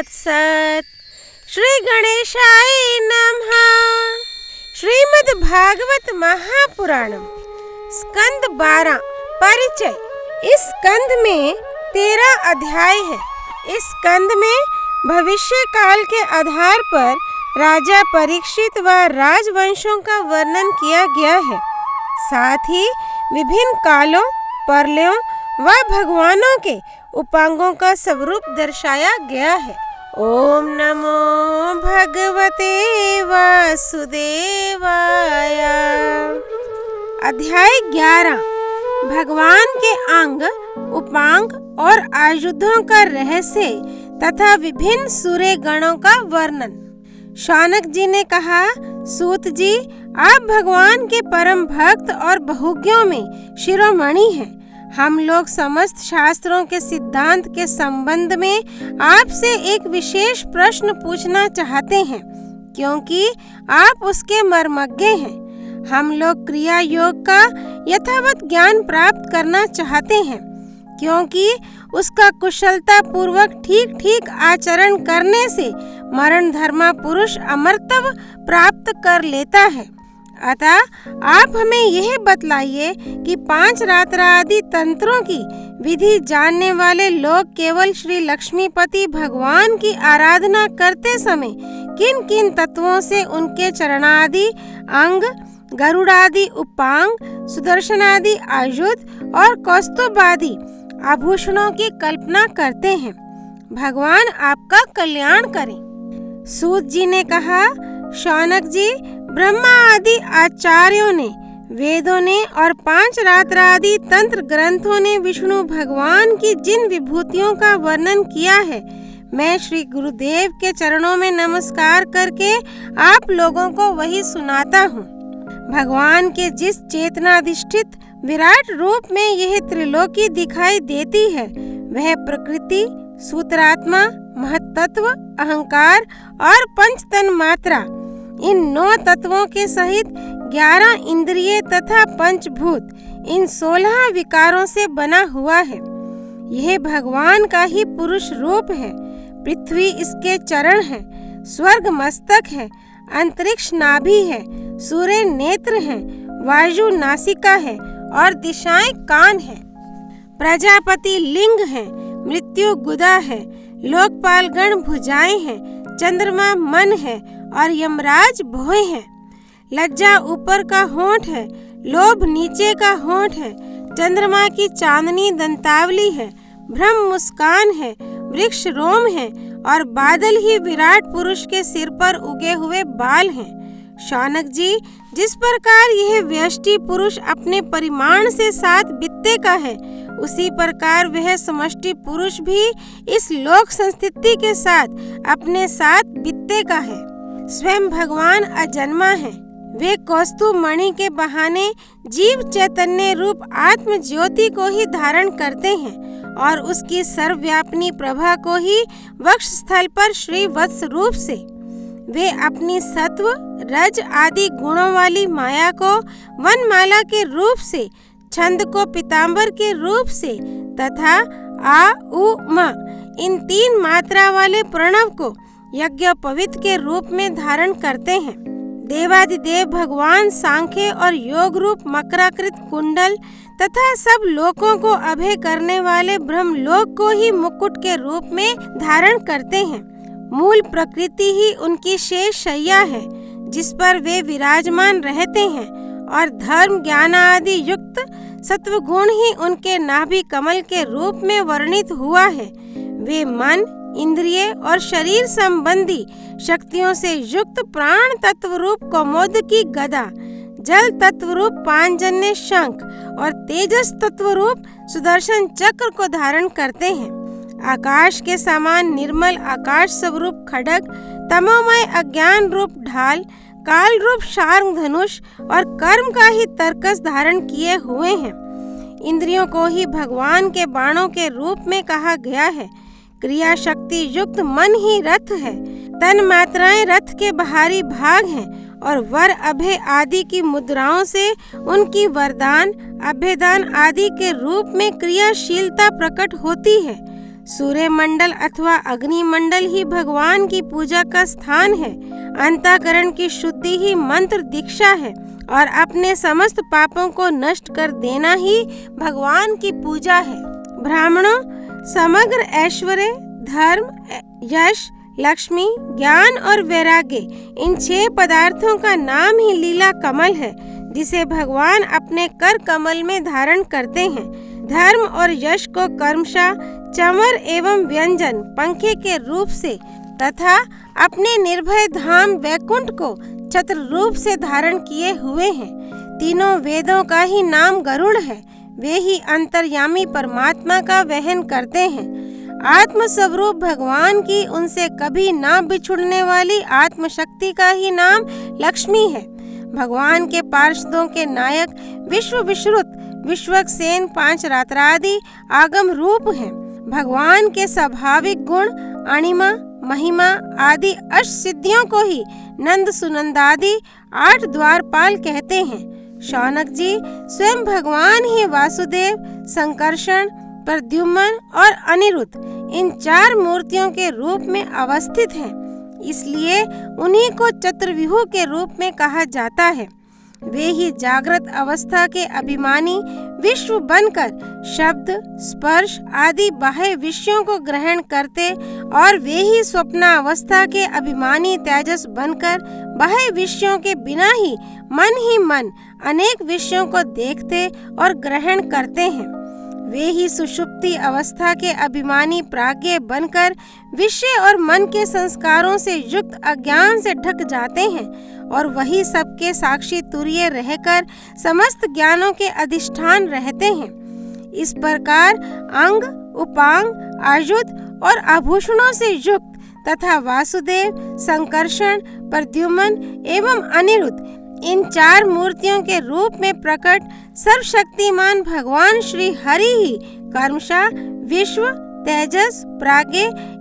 तत्सत। श्री गणेशाय नमः। श्रीमद् भागवत महापुराणम स्कंद 12। परिचय। इस स्कंद में 13 अध्याय है। इस स्कंद में भविष्य काल के आधार पर राजा परीक्षित व राजवंशों का वर्णन किया गया है। साथ ही विभिन्न कालों, प्रलयों व भगवानों के उपांगों का स्वरूप दर्शाया गया है। ओम नमो भगवते वासुदेवाय। अध्याय 11। भगवान के अंग, उपांग और आयुधों का रहस्य तथा विभिन्न सूर्य गणों का वर्णन। शौनक जी ने कहा, सूत जी, आप भगवान के परम भक्त और बहुज्ञों में शिरोमणि हैं। हम लोग समस्त शास्त्रों के सिद्धांत के संबंध में आपसे एक विशेष प्रश्न पूछना चाहते हैं, क्योंकि आप उसके मर्मज्ञ हैं। हम लोग क्रिया योग का यथावत ज्ञान प्राप्त करना चाहते हैं, क्योंकि उसका कुशलता पूर्वक ठीक ठीक आचरण करने से मरण धर्मा पुरुष अमरत्व प्राप्त कर लेता है। अतः आप हमें यह बतलाइए कि 5 रात्रा आदि तंत्रों की विधि जानने वाले लोग केवल श्री लक्ष्मीपति भगवान की आराधना करते समय किन किन तत्वों से उनके चरणादि अंग, गरुड़ादि उपांग, सुदर्शन आदि आयुध और कौस्तुभादि आभूषणों की कल्पना करते हैं। भगवान आपका कल्याण करें। सूत जी ने कहा, शौनक जी, ब्रह्मा आदि आचार्यों ने, वेदों ने और 5 रात्रा आदि तंत्र ग्रंथों ने विष्णु भगवान की जिन विभूतियों का वर्णन किया है, मैं श्री गुरुदेव के चरणों में नमस्कार करके आप लोगों को वही सुनाता हूँ। भगवान के जिस चेतनाधिष्ठित विराट रूप में यह त्रिलोकी दिखाई देती है, वह प्रकृति, सूत्रात्मा, महत्तत्व, अहंकार और पंचतन मात्रा, इन 9 तत्वों के सहित 11 इंद्रिय तथा पंचभूत, इन 16 विकारों से बना हुआ है। यह भगवान का ही पुरुष रूप है। पृथ्वी इसके चरण है, स्वर्ग मस्तक है, अंतरिक्ष नाभि है, सूर्य नेत्र है, वायु नासिका है और दिशाएं कान है। प्रजापति लिंग है, मृत्यु गुदा है, लोकपाल गण भुजाएं हैं, चंद्रमा मन है और यमराज भौहें हैं। लज्जा ऊपर का होंठ है, लोभ नीचे का होंठ है, चंद्रमा की चांदनी दंतावली है, ब्रह्म मुस्कान है, वृक्ष रोम है और बादल ही विराट पुरुष के सिर पर उगे हुए बाल हैं। शौनक जी, जिस प्रकार यह व्यष्टि पुरुष अपने परिमाण से 7 बित्ते का है, उसी प्रकार वह समष्टि पुरुष भी इस लोक संस्थिति के साथ अपने 7 बित्ते का है। स्वयं भगवान अजन्मा है। वे कौस्तुभ मणि के बहाने जीव चैतन्य रूप आत्म ज्योति को ही धारण करते हैं और उसकी सर्वव्यापिनी प्रभा को ही वक्ष स्थल पर श्री वत्स रूप से। वे अपनी सत्व, रज आदि गुणों वाली माया को वनमाला के रूप से, छंद को पीताम्बर के रूप से तथा आ उ म इन 3 मात्रा वाले प्रणव को यज्ञोपवीत के रूप में धारण करते हैं। देवादिदेव भगवान सांख्य और योग रूप मकराकृत कुंडल तथा सब लोकों को अभय करने वाले ब्रह्मलोक को ही मुकुट के रूप में धारण करते हैं। मूल प्रकृति ही उनकी शेष शैया है, जिस पर वे विराजमान रहते हैं और धर्म ज्ञान आदि युक्त सत्व गुण ही उनके नाभि कमल के रूप में वर्णित हुआ है। वे मन, इंद्रिय और शरीर संबंधी शक्तियों से युक्त प्राण तत्व रूप कौमोद की गदा, जल तत्व रूप पांचजन्य शंख और तेजस तत्व रूप सुदर्शन चक्र को धारण करते हैं। आकाश के समान निर्मल आकाश स्वरूप खड्ग, तमोमय अज्ञान रूप ढाल, काल रूप शार्ंग धनुष और कर्म का ही तरकस धारण किए हुए हैं। इंद्रियों को ही भगवान के बाणों के रूप में कहा गया है। क्रिया शक्ति युक्त मन ही रथ है। तन मात्राएं रथ के बाहरी भाग हैं और वर अभय आदि की मुद्राओं से उनकी वरदान, अभयदान आदि के रूप में क्रियाशीलता प्रकट होती है। सूर्य मंडल अथवा अग्नि मंडल ही भगवान की पूजा का स्थान है। अंतःकरण की शुद्धि ही मंत्र दीक्षा है और अपने समस्त पापों को नष्ट कर देना ही भगवान की पूजा है। ब्राह्मणों, समग्र ऐश्वर्य, धर्म, यश, लक्ष्मी, ज्ञान और वैराग्य, इन 6 पदार्थों का नाम ही लीला कमल है, जिसे भगवान अपने कर कमल में धारण करते हैं। धर्म और यश को कर्मशः चमर एवं व्यंजन पंखे के रूप से तथा अपने निर्भय धाम वैकुंठ को छत्र रूप से धारण किए हुए हैं। तीनों वेदों का ही नाम गरुड़ है, वे ही अंतर्यामी परमात्मा का वहन करते हैं। आत्म स्वरूप भगवान की उनसे कभी ना बिछुड़ने वाली आत्म शक्ति का ही नाम लक्ष्मी है। भगवान के पार्षदों के नायक विश्व विश्रुत, विश्वक्सेन, 5 रात्रादि आगम रूप हैं। भगवान के स्वाभाविक गुण, अणिमा, महिमा आदि अष्ट सिद्धियों को ही नंद सुनंदादि 8 द्वारपाल कहते हैं। शौनक जी, स्वयं भगवान ही वासुदेव, संकर्षण, प्रद्युम्न और अनिरुद्ध इन 4 मूर्तियों के रूप में अवस्थित हैं, इसलिए उन्हीं को चतुर्व्यूह के रूप में कहा जाता है। वे ही जागृत अवस्था के अभिमानी विश्व बनकर शब्द, स्पर्श आदि बाह्य विषयों को ग्रहण करते और वे ही स्वप्नावस्था के अभिमानी तेजस बनकर बाह्य विषयों के बिना ही मन अनेक विषयों को देखते और ग्रहण करते हैं। वे ही सुषुप्ति अवस्था के अभिमानी प्राज्ञ बनकर विषय और मन के संस्कारों से युक्त अज्ञान से ढक जाते हैं और वही सबके साक्षी तुरीय रहकर समस्त ज्ञानों के अधिष्ठान रहते हैं। इस प्रकार अंग, उपांग, आयुध और आभूषणों से युक्त तथा वासुदेव, संकर्षण, प्रद्युम्न एवं अनिरुद्ध इन 4 मूर्तियों के रूप में प्रकट सर्वशक्तिमान भगवान श्री हरि ही कर्मशः विश्व, तेजस, प्राज्ञ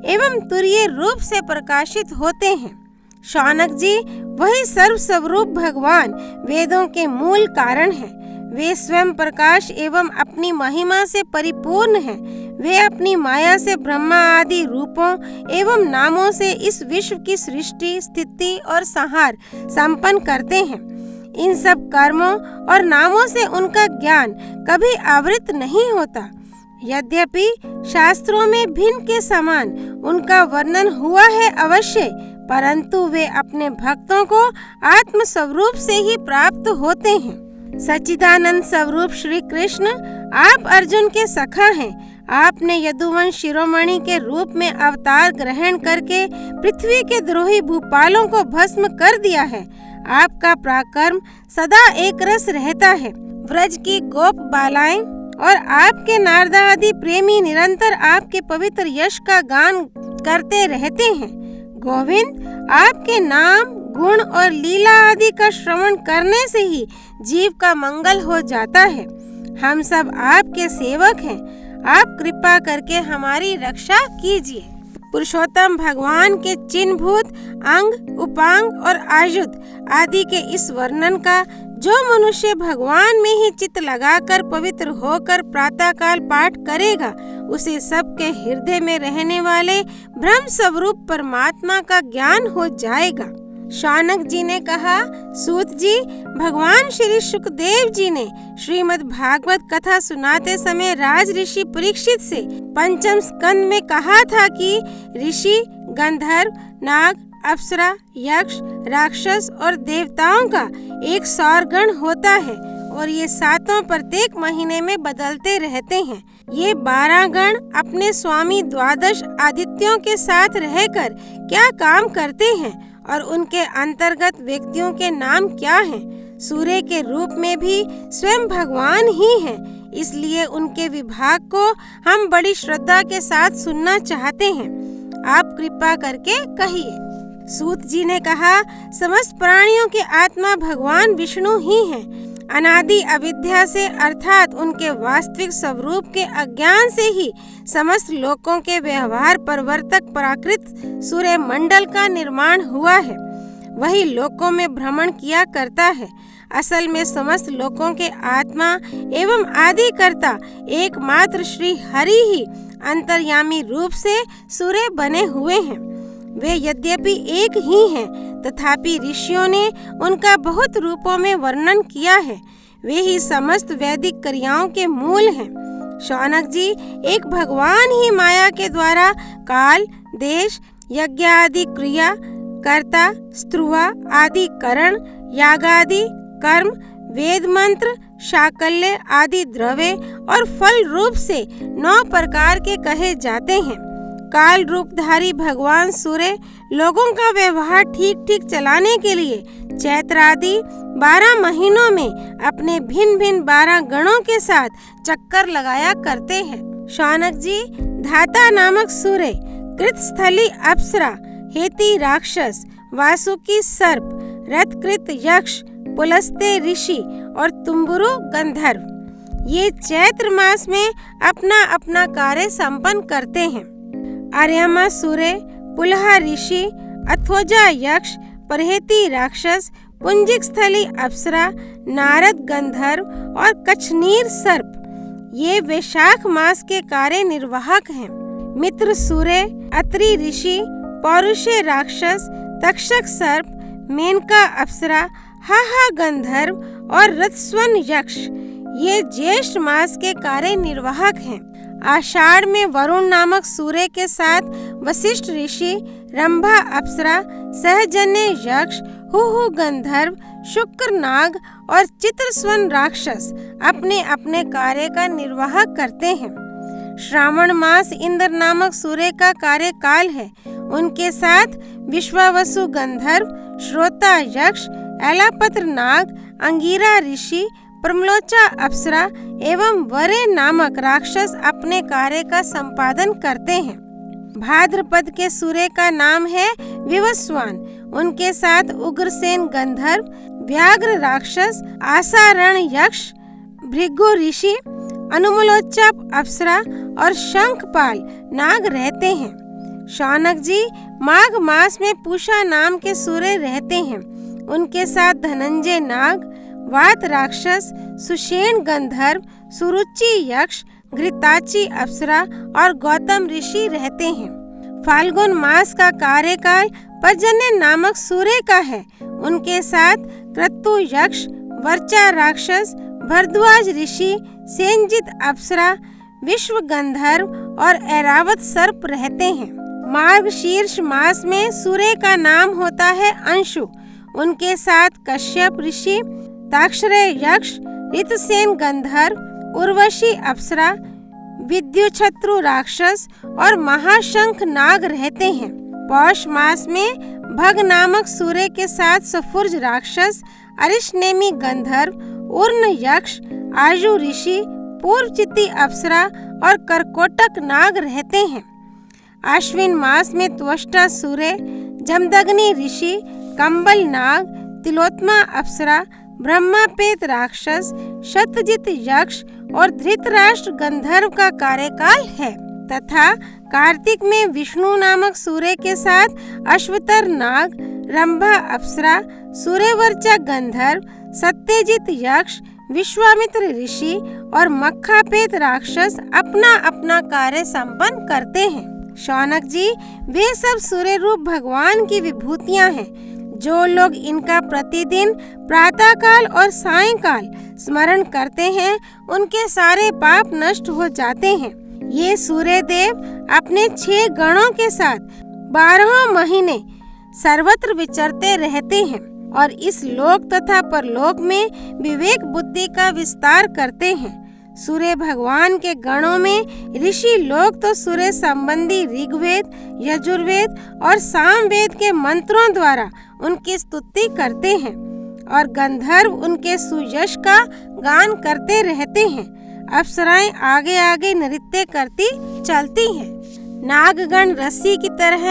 एवं तुरीय रूप से प्रकाशित होते हैं। शौनक जी, वही सर्व स्वरूप भगवान वेदों के मूल कारण हैं। वे स्वयं प्रकाश एवं अपनी महिमा से परिपूर्ण हैं। वे अपनी माया से ब्रह्मा आदि रूपों एवं नामों से इस विश्व की सृष्टि, स्थिति और संहार संपन्न करते हैं। इन सब कर्मों और नामों से उनका ज्ञान कभी आवृत नहीं होता। यद्यपि शास्त्रों में भिन्न के समान उनका वर्णन हुआ है अवश्य, परंतु वे अपने भक्तों को आत्म स्वरूप से ही प्राप्त होते हैं। सच्चिदानंद स्वरूप श्री कृष्ण आप अर्जुन के सखा हैं। आपने यदुवंश शिरोमणि के रूप में अवतार ग्रहण करके पृथ्वी के द्रोही भूपालों को भस्म कर दिया है। आपका पराक्रम सदा एक रस रहता है। ब्रज की गोप बालाएं और आपके नारदा आदि प्रेमी निरंतर आपके पवित्र यश का गान करते रहते हैं। गोविंद, आपके नाम, गुण और लीला आदि का श्रवण करने से ही जीव का मंगल हो जाता है। हम सब आपके सेवक हैं। आप कृपा करके हमारी रक्षा कीजिए। पुरुषोत्तम भगवान के चिन्हभूत अंग, उपांग और आयुध आदि के इस वर्णन का जो मनुष्य भगवान में ही चित्त लगाकर पवित्र होकर प्रातःकाल पाठ करेगा, उसे सबके हृदय में रहने वाले ब्रह्म स्वरूप परमात्मा का ज्ञान हो जाएगा। शौनक जी ने कहा, सूत जी, भगवान श्री सुखदेव जी ने श्रीमद् भागवत कथा सुनाते समय राज ऋषि परीक्षित से पंचम स्कंद में कहा था कि ऋषि, गंधर्व, नाग, अप्सरा, यक्ष, राक्षस और देवताओं का एक सौरगण होता है और ये 7 प्रत्येक महीने में बदलते रहते हैं। ये 12 गण अपने स्वामी 12 आदित्यों के साथ रहकर क्या काम करते हैं और उनके अंतर्गत व्यक्तियों के नाम क्या हैं? सूर्य के रूप में भी स्वयं भगवान ही हैं, इसलिए उनके विभाग को हम बड़ी श्रद्धा के साथ सुनना चाहते हैं। आप कृपा करके कहिए। सूत जी ने कहा, समस्त प्राणियों की आत्मा भगवान विष्णु ही हैं। अनादि अविद्या से अर्थात उनके वास्तविक स्वरूप के अज्ञान से ही समस्त लोकों के व्यवहार परिवर्तक प्राकृत सूर्य मंडल का निर्माण हुआ है। वही लोकों में भ्रमण किया करता है। असल में समस्त लोकों के आत्मा एवं आदिकर्ता एकमात्र श्री हरि ही अंतर्यामी रूप से सूर्य बने हुए हैं। वे यद्यपि एक ही हैं, तथापि ऋषियों ने उनका बहुत रूपों में वर्णन किया है। वे ही समस्त वैदिक क्रियाओं के मूल हैं। शौनक जी एक भगवान ही माया के द्वारा काल, देश, यज्ञ आदि क्रिया, कर्ता, स्त्रुवा आदि करण, यागादि कर्म, वेद मंत्र, शाकल्य आदि द्रव्य और फल रूप से 9 प्रकार के कहे जाते हैं। काल रूपधारी भगवान सूर्य लोगों का व्यवहार ठीक ठीक चलाने के लिए चैत्र आदि 12 महीनों में अपने भिन्न भिन्न 12 गणों के साथ चक्कर लगाया करते हैं। शौनक जी धाता नामक सूर्य, कृतस्थली अप्सरा, हेती राक्षस, वासुकी सर्प, रथकृत यक्ष, पुलस्त्य ऋषि और तुम्बुरु गंधर्व ये चैत्र मास में अपना अपना कार्य संपन्न करते हैं। आर्यमा सूर्य, पुलहा ऋषि, अथोजा यक्ष, परहेती राक्षस, पुंजिक स्थली अप्सरा, नारद गंधर्व और कछनीर सर्प ये वैशाख मास के कार्य निर्वाहक हैं। मित्र सूर्य, अत्रि ऋषि, पौरुषे राक्षस, तक्षक सर्प, मेनका अप्सरा, हाहा गंधर्व और रथस्वन यक्ष ये ज्येष्ठ मास के कार्य निर्वाहक हैं। आषाढ़ में वरुण नामक सूर्य के साथ वशिष्ठ ऋषि, रंभा अप्सरा, सहजन्य यक्ष, हुहु गंधर्व, शुक्र नाग और चित्रस्वन राक्षस अपने अपने कार्य का निर्वाह करते हैं। श्रावण मास इंद्र नामक सूर्य का कार्यकाल है। उनके साथ विश्वावसु गंधर्व, श्रोता यक्ष, एलापत्र नाग, अंगीरा ऋषि, प्रमलोचा अप्सरा एवं वरे नामक राक्षस अपने कार्य का संपादन करते हैं। भाद्रपद के सूर्य का नाम है विवस्वान। उनके साथ उग्रसेन गंधर्व, व्याघ्र राक्षस, आसारण यक्ष, भृगु ऋषि, अनुमलोचा अप्सरा और शंखपाल नाग रहते हैं। शौनक जी माघ मास में पूषा नाम के सूर्य रहते हैं। उनके साथ धनंजय नाग, वात राक्षस, सुषेण गंधर्व, सुरुचि यक्ष, घृताची अप्सरा और गौतम ऋषि रहते हैं। फाल्गुन मास का कार्यकाल पर्जन्य नामक सूर्य का है। उनके साथ क्रतु यक्ष, वर्चा राक्षस, भरद्वाज ऋषि, सेनजित अप्सरा, विश्व गंधर्व और ऐरावत सर्प रहते हैं। मार्गशीर्ष मास में सूर्य का नाम होता है अंशु। उनके साथ कश्यप ऋषि, ताक्षरय यक्ष, ऋतसेन गंधर्व, उर्वशी अप्सरा, विद्युच्छत्रु राक्षस और महाशंख नाग रहते हैं। पौष मास में भग नामक सूर्य के साथ सफुर्ज राक्षस, अरिशनेमी गंधर्व, उर्न यक्ष, आजु ऋषि, पूर्वचिति अप्सरा और करकोटक नाग रहते हैं। आश्विन मास में त्वष्टा सूर्य, जमदग्नि ऋषि, कंबल नाग, तिलोत्मा अप्सरा, ब्रह्मापेत राक्षस, शतजित यक्ष और धृतराष्ट्र गंधर्व का कार्यकाल है। तथा कार्तिक में विष्णु नामक सूर्य के साथ अश्वतर नाग, रंभा अप्सरा, सूर्यवर्चा गंधर्व, सत्यजित यक्ष, विश्वामित्र ऋषि और मक्खापेत राक्षस अपना अपना कार्य संपन्न करते हैं। शौनक जी वे सब सूर्य रूप भगवान की विभूतियां हैं। जो लोग इनका प्रतिदिन प्रातःकाल और सायंकाल स्मरण करते हैं उनके सारे पाप नष्ट हो जाते हैं। ये सूर्य देव अपने 6 गणों के साथ 12 महीने सर्वत्र विचरते रहते हैं और इस लोक तथा परलोक में विवेक बुद्धि का विस्तार करते हैं। सूर्य भगवान के गणों में ऋषि लोग तो सूर्य संबंधी ऋग्वेद, यजुर्वेद और सामवेद के मंत्रों द्वारा उनकी स्तुति करते हैं और गंधर्व उनके सुयश का गान करते रहते हैं। अप्सराएं आगे आगे नृत्य करती चलती हैं। नागगण रस्सी की तरह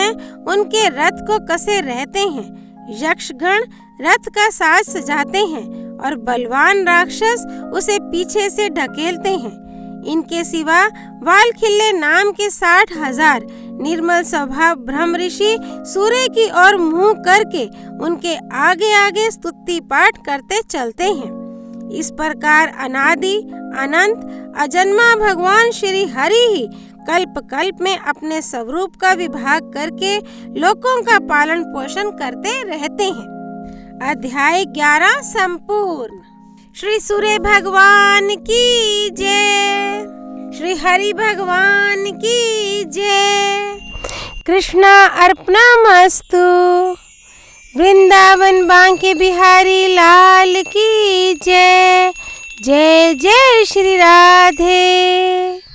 उनके रथ को कसे रहते हैं। यक्षगण रथ का साज सजाते हैं और बलवान राक्षस उसे पीछे से ढकेलते हैं। इनके सिवा वालखिल्य नाम के 60,000 निर्मल स्वभाव ब्रह्म ऋषि सूर्य की ओर मुंह करके उनके आगे आगे स्तुति पाठ करते चलते हैं। इस प्रकार अनादि अनंत अजन्मा भगवान श्री हरि ही कल्प कल्प में अपने स्वरूप का विभाग करके लोगों का पालन पोषण करते रहते हैं। अध्याय 11 संपूर्ण। श्री सूर्य भगवान की जय। श्री हरि भगवान की जय। कृष्णा अर्पणमस्तु। वृंदावन बांके बिहारी लाल की जय। जय जय श्री राधे।